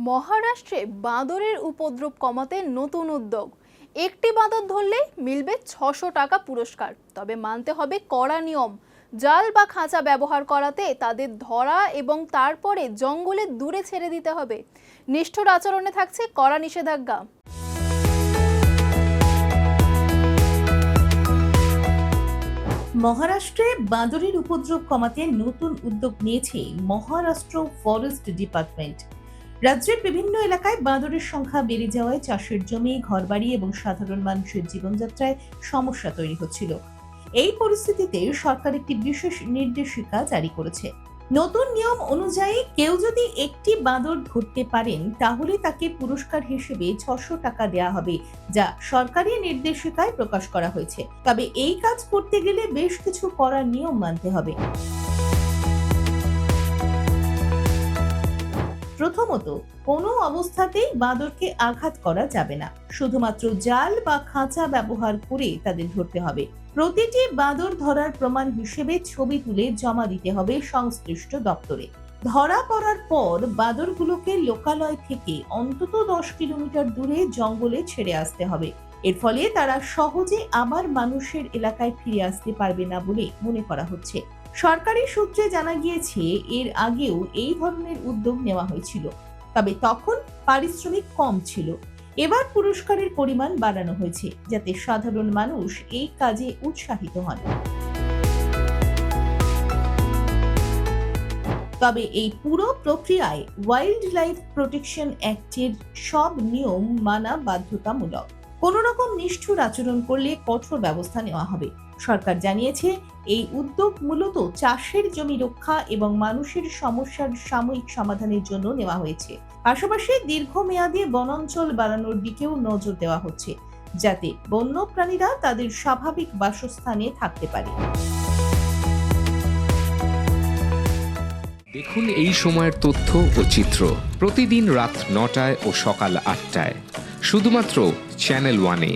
মহারাষ্ট্রে বাঁদরের উপদ্রব কমাতে নতুন উদ্যোগ। একটি বাঁদর ধরলে মিলবে ৬০০ টাকা পুরস্কার। তবে মানতে হবে কড়া নিয়ম। জাল বা খাঁচা ব্যবহার করাতে তাদের ধরা এবং তারপরে জঙ্গলে দূরে ছেড়ে দিতে হবে। নিষ্ঠুর আচরণে থাকছে কড়া নিষেধাজ্ঞা। মহারাষ্ট্রে বাঁদরের উপদ্রব কমাতে নতুন উদ্যোগ নিয়েছে মহারাষ্ট্র ফরেস্ট ডিপার্টমেন্ট। রাজ্যের বিভিন্ন এলাকায় বাঁদরের সংখ্যা বেড়ে যাওয়ায় চাষের জমি, ঘরবাড়ি এবং সাধারণ মানুষের জীবনযাত্রায় সমস্যা তৈরি হচ্ছিল। এই পরিস্থিতিতে সরকার একটি বিশেষ নির্দেশিকা জারি করেছে। নতুন নিয়ম অনুযায়ী কেউ যদি একটি বাঁদর ধরতে পারেন তাহলে তাকে পুরস্কার হিসেবে ৬০০ টাকা দেওয়া হবে, যা সরকারি নির্দেশিকায় প্রকাশ করা হয়েছে। তবে এই কাজ করতে গেলে বেশ কিছু কড়া নিয়ম মানতে হবে। প্রথমত, কোনো অবস্থাতেই বাঁদরকে আঘাত করা যাবে না। শুধুমাত্র জাল বা খাঁচা ব্যবহার করে তাদের ধরতে হবে। প্রতিটি বাঁদর ধরার প্রমাণ হিসেবে ছবি তুলে জমা দিতে হবে সংশ্লিষ্ট দপ্তরে। ধরা পড়ার পর বাঁদরগুলোকে লোকালয় থেকে অন্তত ১০ কিলোমিটার দূরে জঙ্গলে ছেড়ে আসতে হবে। এর ফলে তারা সহজে আবার মানুষের এলাকায় ফিরে আসতে পারবে না বলে মনে করা হচ্ছে। সরকারি সূত্রে জানা গিয়েছে, এর আগেও এই ধরনের উদ্যোগ নেওয়া হয়েছিল, তবে তখন পারিশ্রমিক কম ছিল। এবার পুরস্কারের পরিমাণ বাড়ানো হয়েছে যাতে সাধারণ মানুষ এই কাজে উৎসাহিত হন। তবে এই পুরো প্রক্রিয়ায় ওয়াইল্ড লাইফ প্রোটেকশন অ্যাক্টের সব নিয়ম মানা বাধ্যতামূলক। কোন রকম নিষ্ঠুর আচরণ করলে কঠোর ব্যবস্থা নেওয়া হবে। সরকার জানিয়েছে, এই উদ্যোগ মূলত চাষের জমি রক্ষা এবং মানুষের সমস্যার সাময়িক সমাধানের জন্য নেওয়া হয়েছে। পাশাপাশি দীর্ঘমেয়াদী বনাঞ্চল বাড়ানোর দিকেও নজর দেওয়া হচ্ছে, যাতে বন্যপ্রাণীরা তাদের স্বাভাবিক বাসস্থানে থাকতে পারে। দেখুন এই সময়ের তথ্য ও চিত্র প্রতিদিন রাত ৯টায় ও সকাল ৮টায় শুধুমাত্র চ্যানেল ওয়ানে।